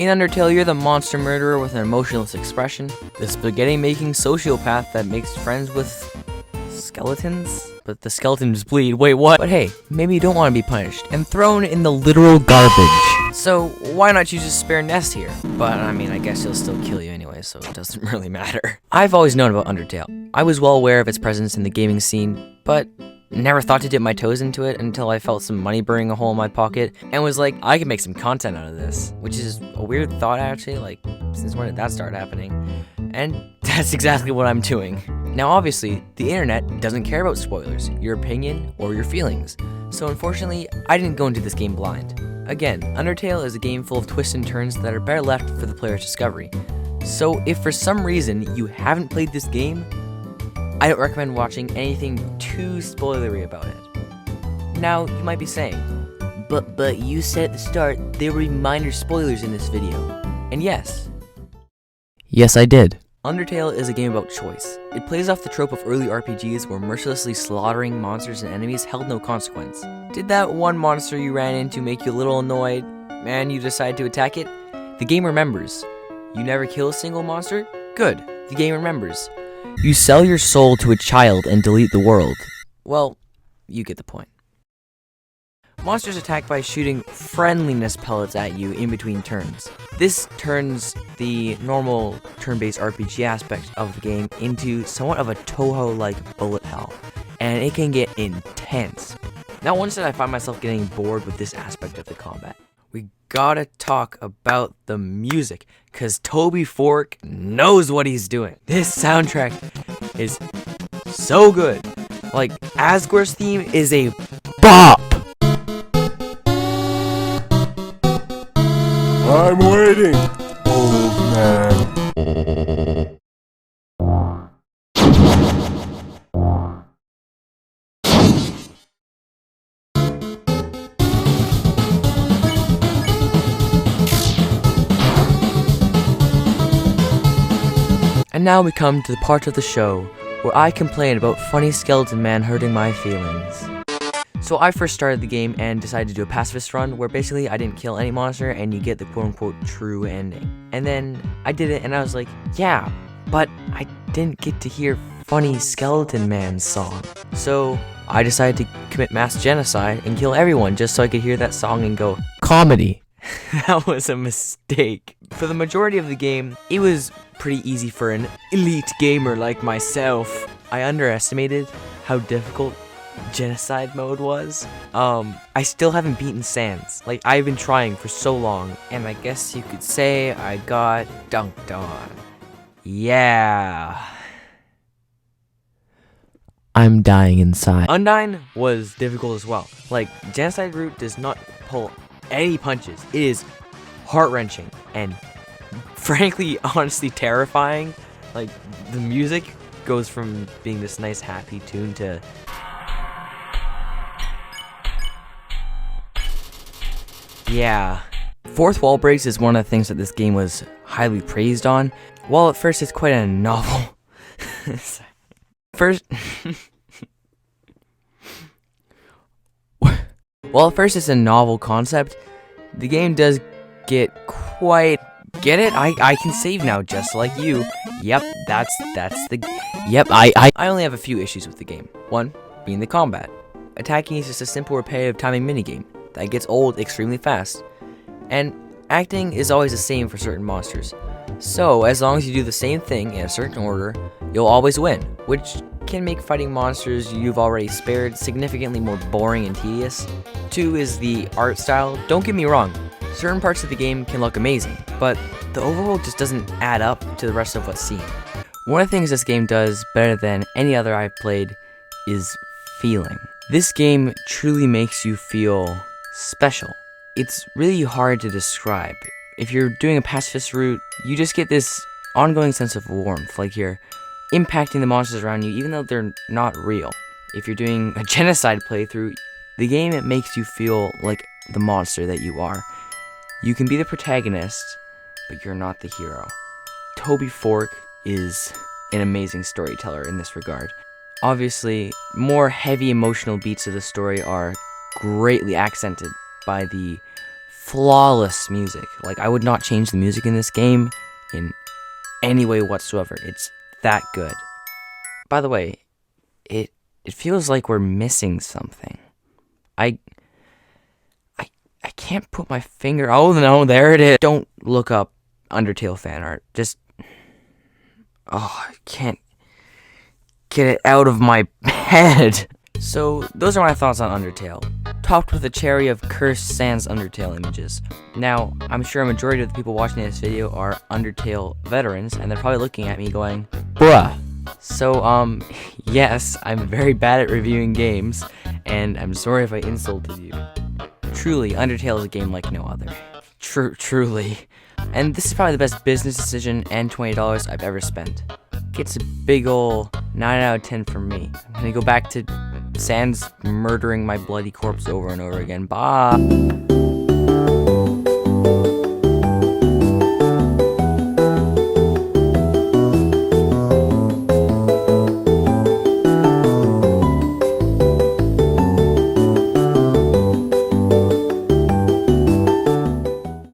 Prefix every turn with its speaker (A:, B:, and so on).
A: In Undertale, you're the monster murderer with an emotionless expression, the spaghetti-making sociopath that makes friends with skeletons? But the skeletons bleed, wait what? But hey, maybe you don't want to be punished, and thrown in the literal garbage. So why not choose a spare nest here? But I mean, I guess he'll still kill you anyway, so it doesn't really matter. I've always known about Undertale. I was well aware of its presence in the gaming scene, but never thought to dip my toes into it until I felt some money burning a hole in my pocket and was like, I can make some content out of this. Which is a weird thought actually, like, since when did that start happening? And that's exactly what I'm doing. Now obviously, the internet doesn't care about spoilers, your opinion, or your feelings. So unfortunately, I didn't go into this game blind. Again, Undertale is a game full of twists and turns that are better left for the player's discovery. So if for some reason you haven't played this game, I don't recommend watching anything too spoilery about it. Now, you might be saying, but you said at the start there were minor spoilers in this video. And yes, I did. Undertale is a game about choice. It plays off the trope of early RPGs where mercilessly slaughtering monsters and enemies held no consequence. Did that one monster you ran into make you a little annoyed, and you decide to attack it? The game remembers. You never kill a single monster? Good, the game remembers. You sell your soul to a child and delete the world. Well, you get the point. Monsters attack by shooting friendliness pellets at you in between turns. This turns the normal turn-based RPG aspect of the game into somewhat of a Toho-like bullet hell, and it can get intense. Now once did I find myself getting bored with this aspect of the combat. We gotta talk about the music, cause Toby Fork knows what he's doing. This soundtrack is so good. Like, Asgore's theme is a bop!
B: I'm waiting, old man.
A: And now we come to the part of the show where I complain about funny skeleton man hurting my feelings. So I first started the game and decided to do a pacifist run where basically I didn't kill any monster and you get the quote-unquote true ending. And then I did it and I was like, yeah, but I didn't get to hear funny skeleton man's song. So I decided to commit mass genocide and kill everyone just so I could hear that song and go, comedy. That was a mistake. For the majority of the game, it was pretty easy for an elite gamer like myself. I underestimated how difficult genocide mode was. I still haven't beaten Sans. Like, I've been trying for so long, and I guess you could say I got dunked on. Yeah. I'm dying inside. Undyne was difficult as well. Like, genocide route does not pull any punches. It is heart-wrenching and frankly, honestly terrifying. Like, the music goes from being this nice happy tune to yeah. Fourth wall breaks is one of the things that this game was highly praised on. While at first it's quite a novel While at first it's a novel concept, the game does get quite... Get it? I can save now just like you. Yep, that's the... Yep, I only have a few issues with the game. One, being the combat. Attacking is just a simple repetitive timing minigame that gets old extremely fast. And acting is always the same for certain monsters. So, as long as you do the same thing in a certain order, you'll always win, which can make fighting monsters you've already spared significantly more boring and tedious. Two is the art style. Don't get me wrong, certain parts of the game can look amazing, but the overall just doesn't add up to the rest of what's seen. One of the things this game does better than any other I've played is feeling. This game truly makes you feel special. It's really hard to describe. If you're doing a pacifist route, you just get this ongoing sense of warmth, like you're impacting the monsters around you even though they're not real. If you're doing a genocide playthrough, the game, it makes you feel like the monster that you are. You can be the protagonist, but you're not the hero. Toby Fork is an amazing storyteller in this regard. Obviously, more heavy emotional beats of the story are greatly accented by the flawless music. Like, I would not change the music in this game in any way whatsoever. It's that good. By the way, it feels like we're missing something. I can't put my finger. Oh no, there it is. Don't look up Undertale fan art. Just, I can't get it out of my head. So those are my thoughts on Undertale, topped with a cherry of cursed sans Undertale images. Now, I'm sure a majority of the people watching this video are Undertale veterans, and they're probably looking at me going, bruh. So, yes, I'm very bad at reviewing games, and I'm sorry if I insulted you. Truly, Undertale is a game like no other. Truly. And this is probably the best business decision and $20 I've ever spent. Gets a big ol' 9 out of 10 from me. I'm gonna go back to Sans murdering my bloody corpse over and over again. Bye!